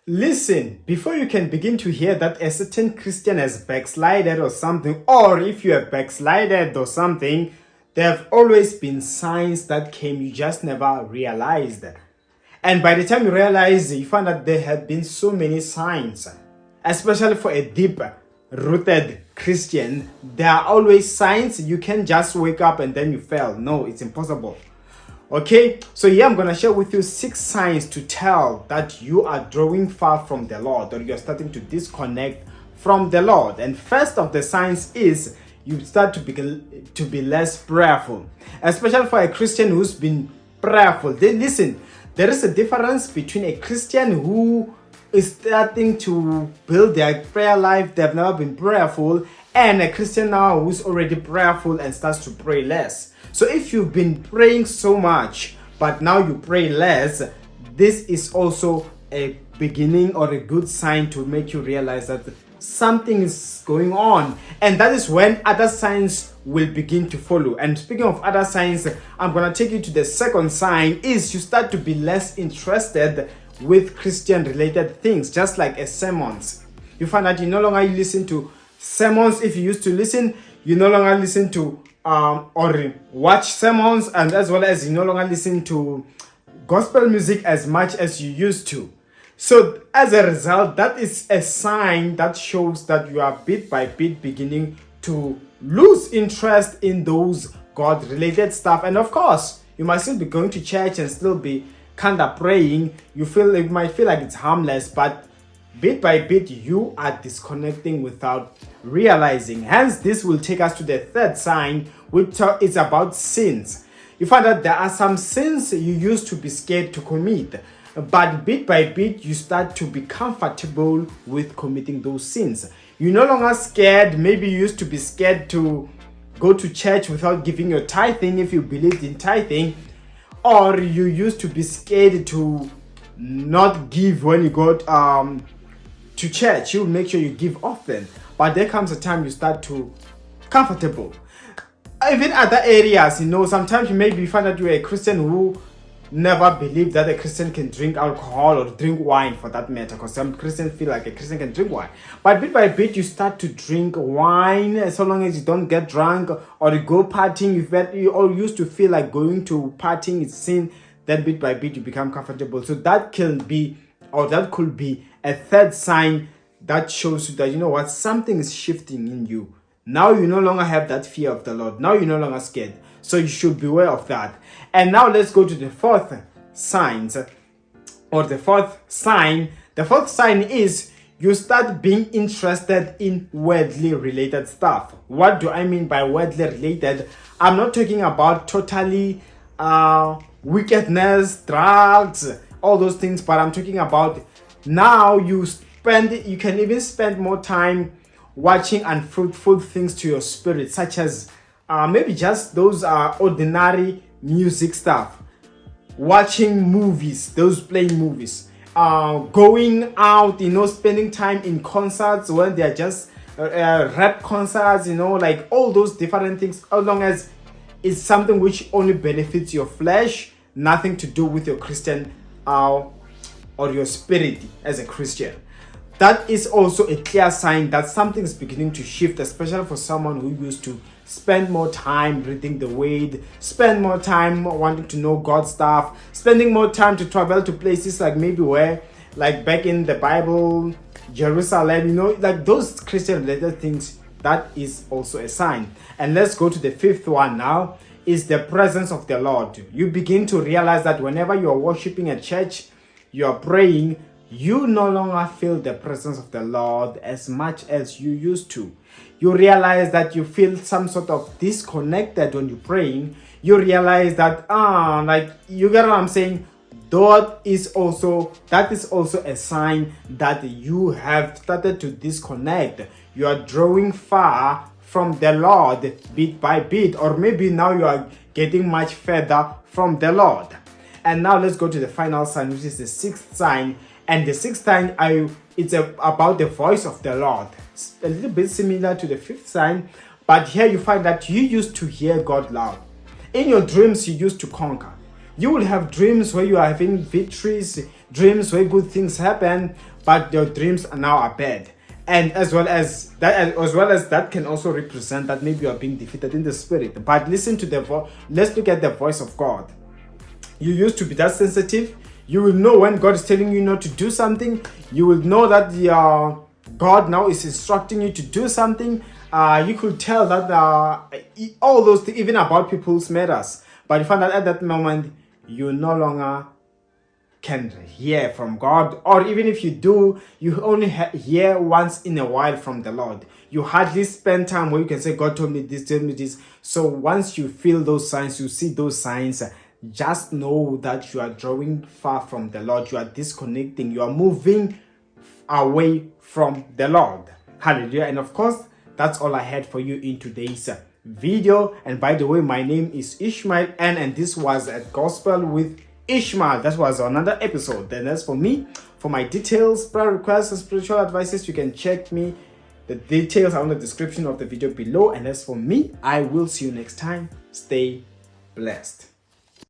Listen, before you can begin to hear that a certain Christian has backslided or something, or if you have backslided or something, there have always been signs that came, you just never realized. And by the time you realize, you find that there have been so many signs, especially for a deep rooted Christian. There are always signs. You can't just wake up and then you fail. No, it's impossible. Okay, so here I'm gonna share with you 6 signs to tell that you are drawing far from the Lord, or you're starting to disconnect from the Lord. And first of the signs is you start to be less prayerful, especially for a Christian who's been prayerful. Listen, there is a difference between a Christian who is starting to build their prayer life, they've never been prayerful, and a Christian now who's already prayerful and starts to pray less. So if you've been praying so much, but now you pray less, this is also a beginning or a good sign to make you realize that something is going on. And that is when other signs will begin to follow. And speaking of other signs, I'm going to take you to the second sign is you start to be less interested with Christian related things, just like a sermons. You find that you no longer listen to sermons. If you used to listen, you no longer listen to or watch sermons, and as well as you no longer listen to gospel music as much as you used to. So as a result, that is a sign that shows that you are bit by bit beginning to lose interest in those God related stuff. And of course, you might still be going to church and still be kind of praying. You might feel like it's harmless, but bit by bit you are disconnecting without realizing. Hence, this will take us to the third sign, which is about sins. You find that there are some sins you used to be scared to commit, but bit by bit you start to be comfortable with committing those sins. You're no longer scared. Maybe you used to be scared to go to church without giving your tithing if you believed in tithing, or you used to be scared to not give when you go to church. You make sure you give often, but there comes a time you start to comfortable. Even other areas, sometimes you maybe find that you're a Christian who never believed that a Christian can drink alcohol or drink wine for that matter, because some Christians feel like a Christian can drink wine. But bit by bit you start to drink wine, so long as you don't get drunk or you go partying. You all used to feel like going to partying is sin. Then bit by bit you become comfortable. So that could be a third sign that shows you that something is shifting in you. Now you no longer have that fear of the Lord. Now you're no longer scared. So you should beware of that. And now let's go to the fourth sign. The fourth sign is you start being interested in worldly related stuff. What do I mean by worldly related? I'm not talking about totally wickedness, drugs, all those things, but I'm talking about now you can even spend more time watching unfruitful things to your spirit, such as maybe just those ordinary music stuff, watching movies, playing movies, going out, spending time in concerts when they're just rap concerts, like all those different things, as long as it's something which only benefits your flesh, nothing to do with your Christian or your spirit as a Christian. That is also a clear sign that something is beginning to shift, especially for someone who used to spend more time reading the Word, spend more time wanting to know God's stuff, spending more time to travel to places like maybe like back in the Bible, Jerusalem, like those Christian related things. That is also a sign. And let's go to the fifth one now, is the presence of the Lord. You begin to realize that whenever you are worshiping at church, you are praying, you no longer feel the presence of the Lord as much as you used to. You realize that you feel some sort of disconnected when you're praying. You realize that, you get what I'm saying? That is also a sign that you have started to disconnect. You are drawing far from the Lord bit by bit, or maybe now you are getting much further from the Lord. And now let's go to the final sign, which is the sixth sign. And the sixth sign, it's about the voice of the Lord. It's a little bit similar to the fifth sign, but here you find that you used to hear God loud. In your dreams, you used to conquer. You will have dreams where you are having victories, dreams where good things happen, but your dreams now are bad. And as well as that can also represent that maybe you are being defeated in the spirit. But listen to let's look at the voice of God. You used to be that sensitive. You will know when God is telling you not to do something. You will know that God now is instructing you to do something. You could tell that all those things, even about people's matters. But you find that at that moment, you no longer can hear from God. Or even if you do, you only hear once in a while from the Lord. You hardly spend time where you can say, God told me this, tell me this. So once you feel those signs, you see those signs, just know that you are drawing far from the Lord. You are disconnecting. You are moving away from the Lord. Hallelujah. And of course, that's all I had for you in today's video. And by the way, my name is ISHMAEL, and this was a Gospel with ISHMAEL. That was another episode. Then as for me, for my details, prayer requests, and spiritual advices, you can check me. The details are on the description of the video below. And as for me, I will see you next time. Stay blessed.